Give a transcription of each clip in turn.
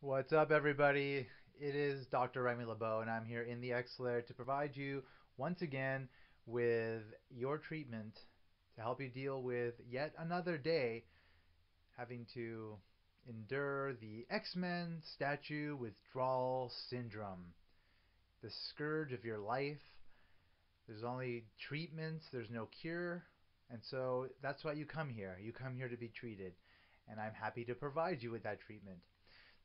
What's up, everybody? It is Dr. Remy LeBeau, and I'm here in the X-Layer to provide you once again with your treatment to help you deal with yet another day having to endure the X-Men statue withdrawal syndrome, the scourge of your life. There's only treatments, there's no cure, and so that's why you come here. You come here to be treated, and I'm happy to provide you with that treatment.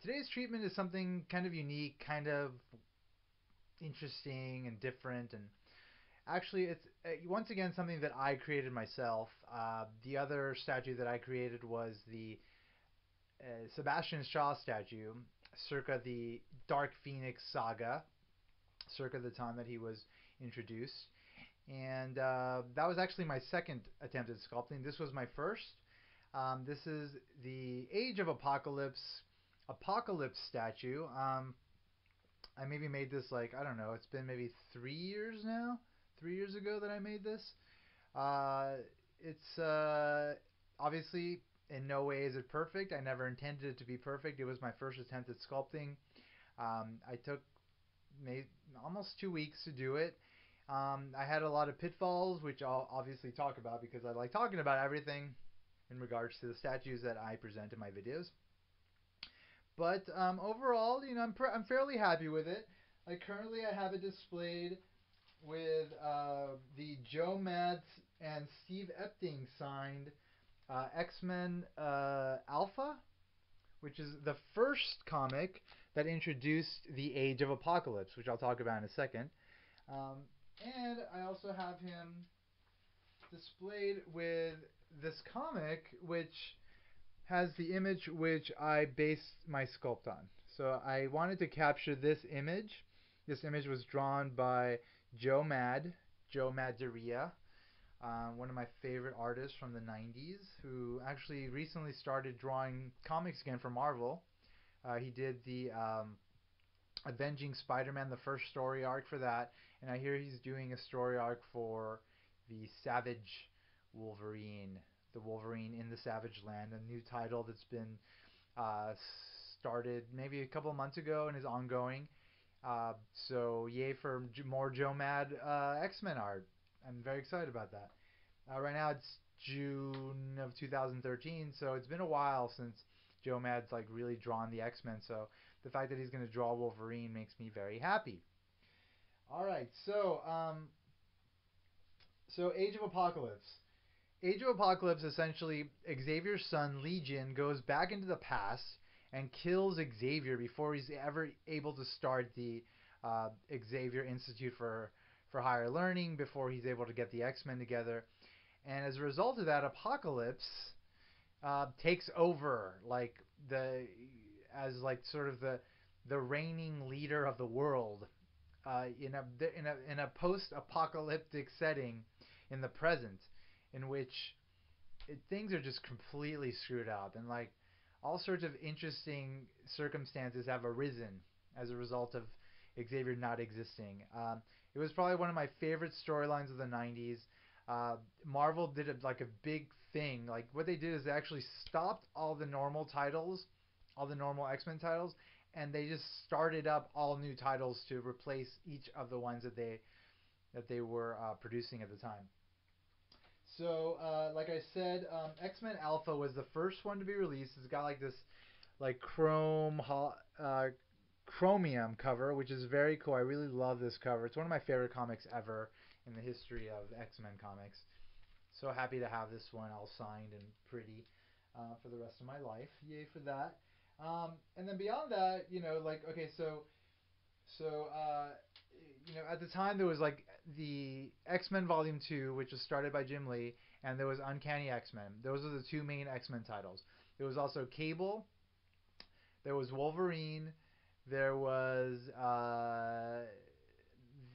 Today's treatment is something kind of unique, kind of interesting and different, and actually it's once again something that I created myself. The other statue that I created was the Sebastian Shaw statue, circa the Dark Phoenix saga, circa the time that he was introduced. And that was actually my second attempt at sculpting. This was my first. This is the Age of Apocalypse statue. I maybe made this like, I don't know, it's been maybe 3 years now. 3 years ago that I made this. It's obviously in no way is it perfect. I never intended it to be perfect. It was my first attempt at sculpting. I took almost 2 weeks to do it. I had a lot of pitfalls, which I'll obviously talk about because I like talking about everything in regards to the statues that I present in my videos. But overall, I'm fairly happy with it. Like currently, I have it displayed with the Joe Mads and Steve Epting signed X-Men Alpha, which is the first comic that introduced the Age of Apocalypse, which I'll talk about in a second. And I also have him displayed with this comic, which has the image which I based my sculpt on. So I wanted to capture this image. This image was drawn by Joe Maderia, one of my favorite artists from the 90s, who actually recently started drawing comics again for Marvel. He did the Avenging Spider-Man, the first story arc for that, and I hear he's doing a story arc for the Savage Wolverine, the Wolverine in the Savage Land, a new title that's been uh, started maybe a couple of months ago and is ongoing. So yay for more Joe Mad X-Men art. I'm very excited about that. Right now it's June of 2013, so it's been a while since Joe Mad's like really drawn the X-Men. So the fact that he's going to draw Wolverine makes me very happy. All right, so Age of Apocalypse. Age of Apocalypse essentially Xavier's son Legion goes back into the past and kills Xavier before he's ever able to start the Xavier Institute for Higher Learning, before he's able to get the X-Men together. And as a result of that, Apocalypse takes over like the as like sort of the reigning leader of the world in a post-apocalyptic setting in the present, in which things are just completely screwed up and like all sorts of interesting circumstances have arisen as a result of Xavier not existing. It was probably one of my favorite storylines of the 90s. Marvel did like a big thing. Like what they did is they actually stopped all the normal titles, all the normal X-Men titles, and they just started up all new titles to replace each of the ones that they were producing at the time. So, like I said, X-Men Alpha was the first one to be released. It's got like this like chromium cover, which is very cool. I really love this cover. It's one of my favorite comics ever in the history of X-Men comics. So happy to have this one all signed and pretty for the rest of my life. Yay for that. And then beyond that, like okay, so at the time there was like the X-Men Volume 2, which was started by Jim Lee, and there was Uncanny X-Men. Those are the two main X-Men titles. There was also Cable, there was Wolverine, there was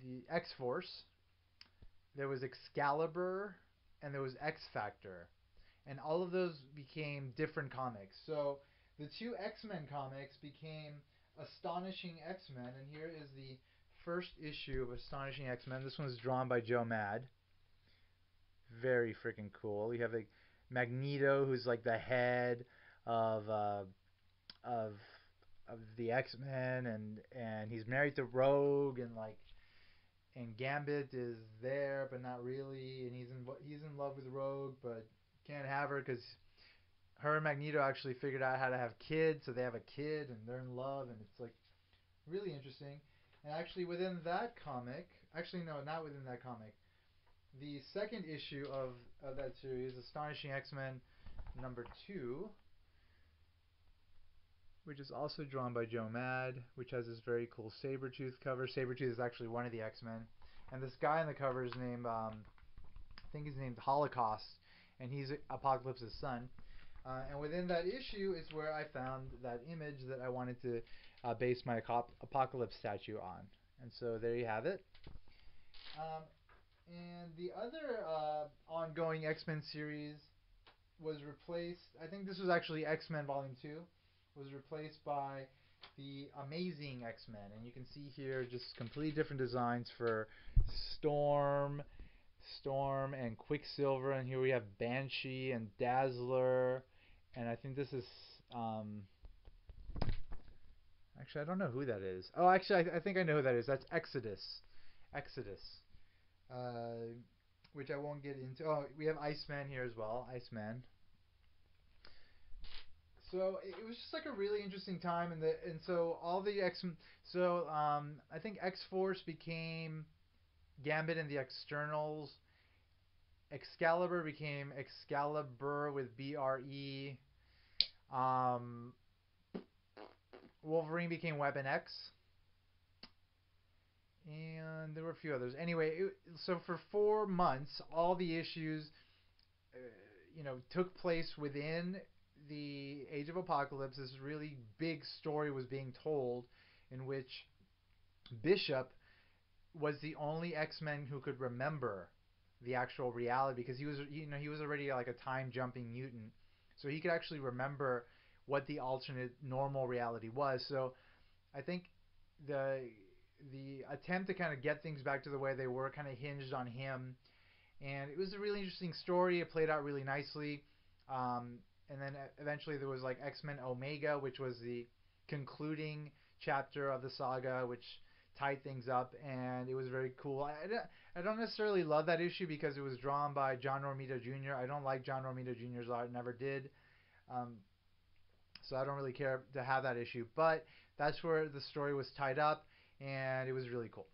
the X-Force, there was Excalibur, and there was X-Factor. And all of those became different comics. So the two X-Men comics became Astonishing X-Men, and here is the first issue of Astonishing X-Men. This one's drawn by Joe Mad. Very freaking cool. You have like Magneto, who's like the head of of the X Men, and he's married to Rogue, and like and Gambit is there but not really, and he's in love with Rogue but can't have her because her and Magneto actually figured out how to have kids, so they have a kid and they're in love, and it's like really interesting. And actually, within that comic, actually no, not within that comic, the second issue of that series, Astonishing X-Men #2, which is also drawn by Joe Mad, which has this very cool Sabretooth cover. Sabretooth is actually one of the X-Men. And this guy on the cover is named, I think he's named Holocaust, and he's Apocalypse's son. And within that issue is where I found that image that I wanted to base my Apocalypse statue on. And so there you have it. And the other ongoing X-Men series was replaced. I think this was actually X-Men Volume 2. Was replaced by the Amazing X-Men, and you can see here just completely different designs for Storm, and Quicksilver, and here we have Banshee and Dazzler, and I think this is actually I don't know who that is. Oh, actually I think I know who that is. That's Exodus, uh, which I won't get into. Oh, we have Iceman here as well. Iceman. So it was just like a really interesting time, and so all the X. So I think X Force became Gambit and the Externals. Excalibur became Excalibur with BRE. Um, Wolverine became Weapon X, and there were a few others. Anyway, so for 4 months, all the issues, uh, took place within the Age of Apocalypse. This really big story was being told, in which Bishop was the only X-Men who could remember the actual reality because he was already like a time jumping mutant, so he could actually remember what the alternate normal reality was. So I think the the attempt to kind of get things back to the way they were kind of hinged on him, and it was a really interesting story. It played out really nicely, and then eventually there was like X-Men Omega, which was the concluding chapter of the saga, which tied things up, and it was very cool. I don't necessarily love that issue because it was drawn by John Romita Jr. I don't like John Romita Jr.'s art, never did. Um, so I don't really care to have that issue. But that's where the story was tied up, and it was really cool.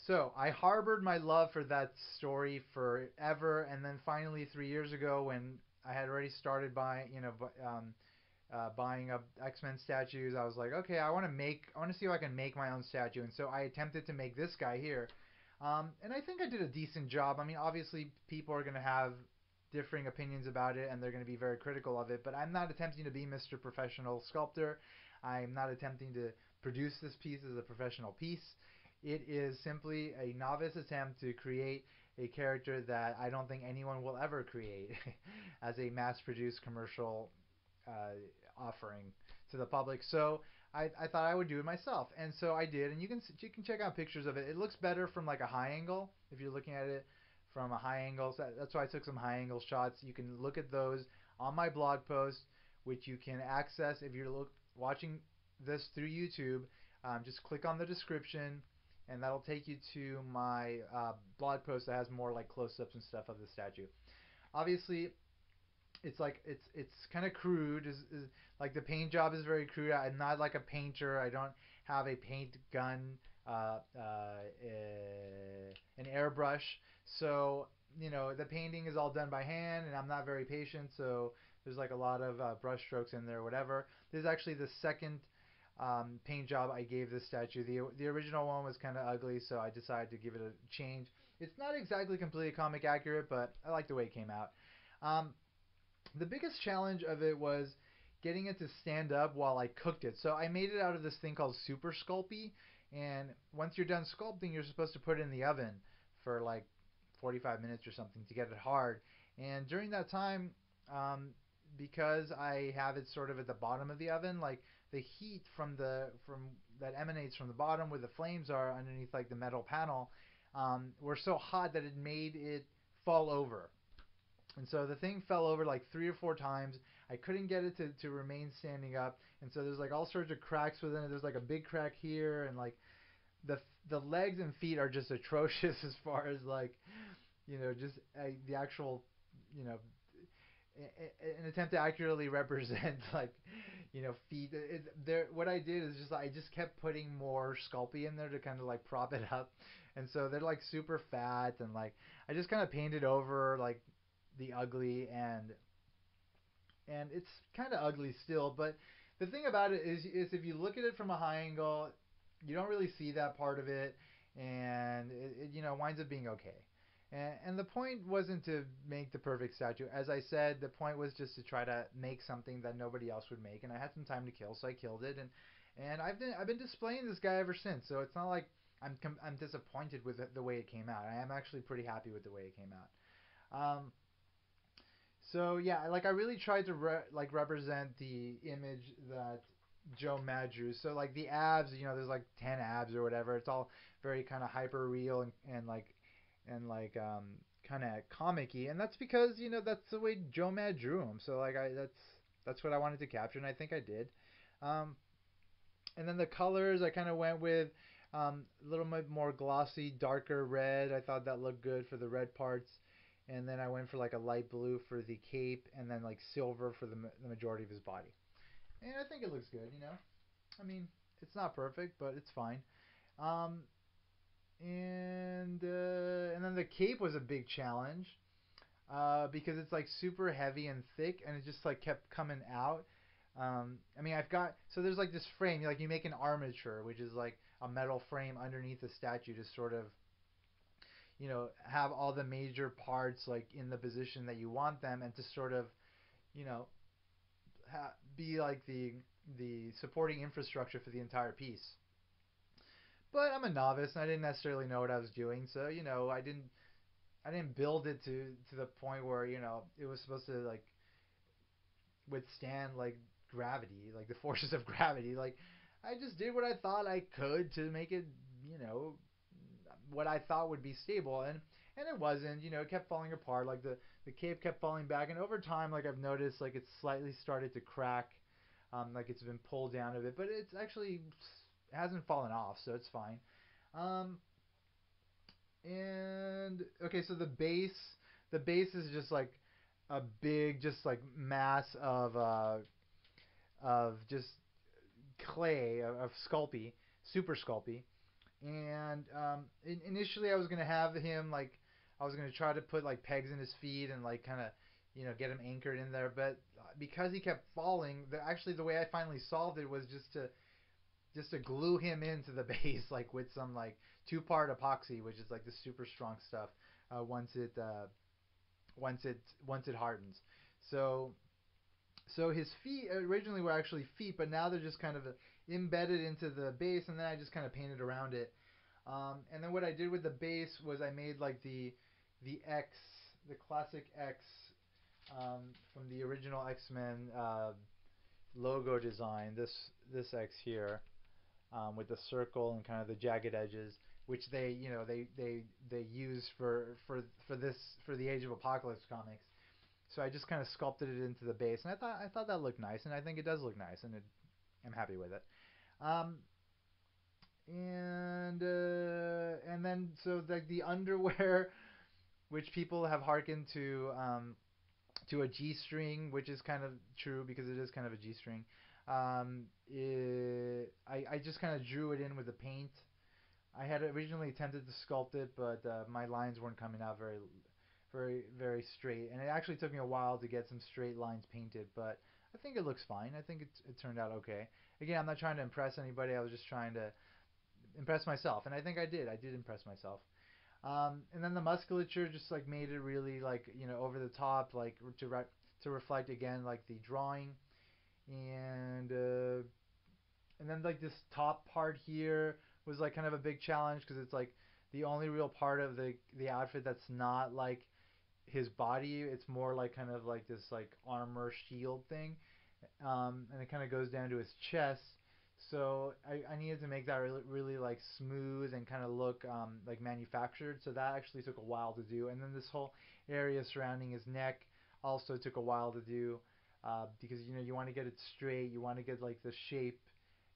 So I harbored my love for that story forever, and then finally 3 years ago, when I had already started buying up X-Men statues, I was like, okay, I want to see if I can make my own statue, and so I attempted to make this guy here, and I think I did a decent job. I mean, obviously, people are going to have differing opinions about it, and they're going to be very critical of it. But I'm not attempting to be Mr. Professional Sculptor. I'm not attempting to produce this piece as a professional piece. It is simply a novice attempt to create a character that I don't think anyone will ever create as a mass-produced commercial offering to the public. So I thought I would do it myself, and so I did. And you can check out pictures of it. It looks better from like a high angle if you're looking at it from a high angle. So that's why I took some high angle shots. You can look at those on my blog post, which you can access if you're watching this through YouTube. Just click on the description, and that'll take you to my blog post that has more like close-ups and stuff of the statue. Obviously, it's kind of crude. Is like the paint job is very crude. I'm not like a painter. I don't have a paint gun, an airbrush. So the painting is all done by hand, and I'm not very patient. So there's like a lot of brush strokes in there, or whatever. This is actually the second paint job I gave this statue. The original one was kind of ugly, so I decided to give it a change. It's not exactly completely comic accurate, but I like the way it came out. The biggest challenge of it was getting it to stand up while I cooked it. So I made it out of this thing called Super Sculpey, and once you're done sculpting, you're supposed to put it in the oven for like 45 minutes or something to get it hard. And during that time, um, because I have it sort of at the bottom of the oven, like the heat from that emanates from the bottom where the flames are underneath like the metal panel, were so hot that it made it fall over. And so the thing fell over like 3 or 4 times. I couldn't get it to remain standing up, and so there's like all sorts of cracks within it. There's like a big crack here, and like the the legs and feet are just atrocious as far as like just the actual you know an attempt to accurately represent like feet. There, what I did is just I just kept putting more Sculpey in there to kind of like prop it up, and so they're like super fat and like I just kind of painted over like the ugly and it's kind of ugly still. But the thing about it is if you look at it from a high angle, you don't really see that part of it, and it winds up being okay. And the point wasn't to make the perfect statue. As I said, the point was just to try to make something that nobody else would make. And I had some time to kill, so I killed it. And I've been displaying this guy ever since. So it's not like I'm disappointed with the way it came out. I am actually pretty happy with the way it came out. So yeah, like I really tried to represent the image that Joe Mad drew. So like the abs, there's like 10 abs or whatever. It's all very kind of hyper real and kind of comic-y, and that's because that's the way Joe Mad drew them. So like that's what I wanted to capture, and I think I did. Um, and then the colors I kind of went with a little bit more glossy, darker red. I thought that looked good for the red parts. And then I went for like a light blue for the cape, and then like silver for the majority of his body. And I think it looks good. I mean, it's not perfect, but it's fine. Um, and then the cape was a big challenge because it's like super heavy and thick, and it just like kept coming out. I mean, I've got so there's like this frame, like you make an armature, which is like a metal frame underneath the statue to sort of have all the major parts like in the position that you want them, and to sort of you know be like the supporting infrastructure for the entire piece. But I'm a novice and I didn't necessarily know what I was doing, so I didn't build it to the point where it was supposed to like withstand like gravity, like the forces of gravity. Like I just did what I thought I could to make it, you know, what I thought would be stable, and it wasn't. It kept falling apart. Like the cape kept falling back, and over time, like I've noticed, like it's slightly started to crack, like it's been pulled down a bit, but it's actually hasn't fallen off, so it's fine. Um, and okay, so the base is just like a big, just like mass of just clay of Sculpey, super Sculpey. And initially I was gonna have him like I was gonna try to put like pegs in his feet and like kind of get him anchored in there, but because he kept falling, actually the way I finally solved it was just to glue him into the base like with some like two-part epoxy, which is like the super strong stuff. Once it once it hardens, so his feet originally were actually feet, but now they're just kind of embedded into the base, and then I just kind of painted around it. And then what I did with the base was I made like the X, the classic X from the original X-Men logo design. This X here with the circle and kind of the jagged edges, which they use for the Age of Apocalypse comics. So I just kind of sculpted it into the base, and I thought that looked nice, and I think it does look nice, and I'm happy with it. Um, and then so like the underwear, which people have hearkened to a G string, which is kind of true because it is kind of a G string. I just kind of drew it in with the paint. I had originally attempted to sculpt it, but my lines weren't coming out very straight, and it actually took me a while to get some straight lines painted, but I think it looks fine. I think it turned out okay. Again, I'm not trying to impress anybody. I was just trying to impress myself, and I think I did. I did impress myself. And then the musculature just like made it really like over the top, like to reflect again like the drawing, and uh, and then like this top part here was like kind of a big challenge because it's like the only real part of the outfit that's not like his body. It's more like kind of like this like armor shield thing, and it kind of goes down to his chest. So I needed to make that really like smooth and kind of look like manufactured. So that actually took a while to do. And then this whole area surrounding his neck also took a while to do. because you want to get it straight, you want to get like the shape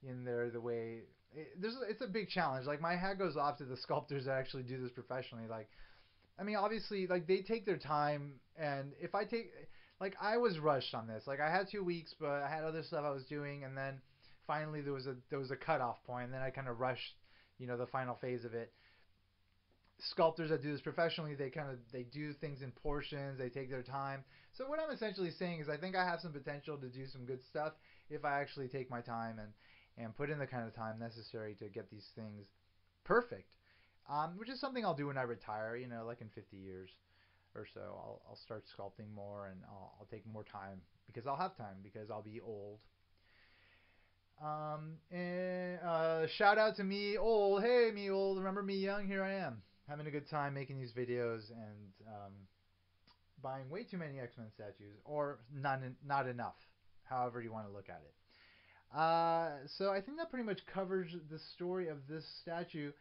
in there the way it's a big challenge. Like my hat goes off to the sculptors that actually do this professionally. Like I mean, obviously, like they take their time, and if I take, like I was rushed on this. Like I had 2 weeks, but I had other stuff I was doing, and then finally there was a cutoff point, and then I kind of rushed, the final phase of it. Sculptors that do this professionally, they do things in portions, they take their time. So what I'm essentially saying is I think I have some potential to do some good stuff if I actually take my time and put in the kind of time necessary to get these things perfect. Which is something I'll do when I retire, like in 50 years or so. I'll start sculpting more, and I'll take more time because I'll have time because I'll be old. And shout out to me old. Hey, me old. Remember me young? Here I am, having a good time making these videos and buying way too many X-Men statues, or not enough. However you want to look at it. So I think that pretty much covers the story of this statue.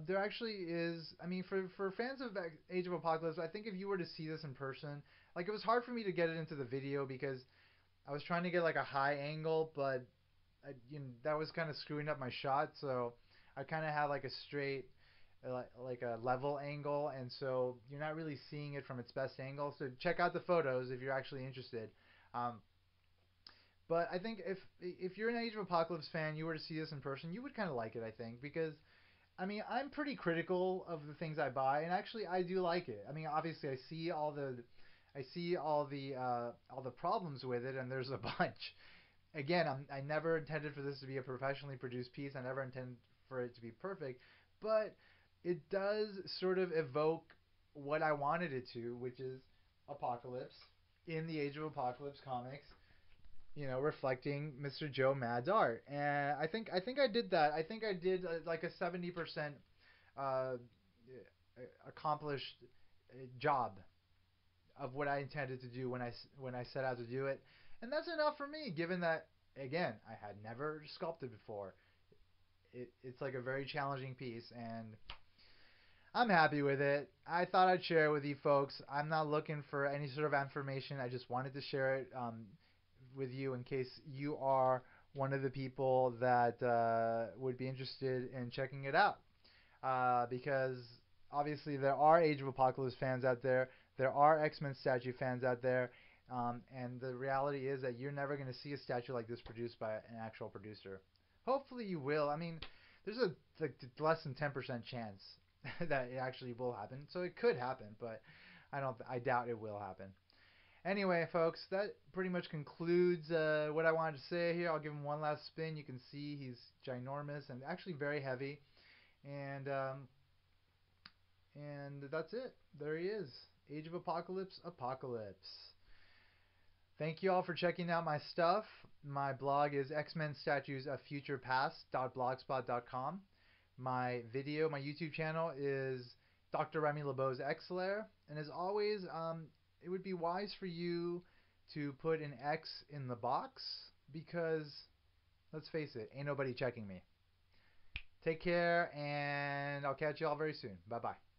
There actually is, I mean, for fans of Age of Apocalypse, I think if you were to see this in person, like it was hard for me to get it into the video because I was trying to get like a high angle, but that was kind of screwing up my shot. So I kind of had like a straight, like a level angle, and so you're not really seeing it from its best angle. So check out the photos if you're actually interested. Um, but I think if you're an Age of Apocalypse fan, you were to see this in person, you would kind of like it. I think because I mean I'm pretty critical of the things I buy, and actually I do like it. I mean obviously I see all the problems with it, and there's a bunch. Again, I never intended for this to be a professionally produced piece. I never intended for it to be perfect, but it does sort of evoke what I wanted it to, which is Apocalypse in the Age of Apocalypse comics, reflecting Mr. Joe Mad's art. And I think I did that. I think I did like a 70% uh, accomplished job of what I intended to do when I set out to do it, and that's enough for me. Given that again, I had never sculpted before. It's like a very challenging piece, and I'm happy with it. I thought I'd share it with you folks. I'm not looking for any sort of information. I just wanted to share it with you in case you are one of the people that would be interested in checking it out. Because obviously there are Age of Apocalypse fans out there. There are X-Men statue fans out there. And the reality is that you're never going to see a statue like this produced by an actual producer. Hopefully you will. I mean, there's a like less than 10% chance that it actually will happen. So it could happen, but I doubt it will happen. Anyway, folks, that pretty much concludes what I wanted to say here. I'll give him one last spin. You can see he's ginormous and actually very heavy. And that's it. There he is. Age of Apocalypse, Apocalypse. Thank you all for checking out my stuff. My blog is X-Men Statues of Future Past.blogspot.com. My YouTube channel is Dr. Remy LeBeau's X-Lair. And as always, it would be wise for you to put an X in the box because, let's face it, ain't nobody checking me. Take care, and I'll catch you all very soon. Bye-bye.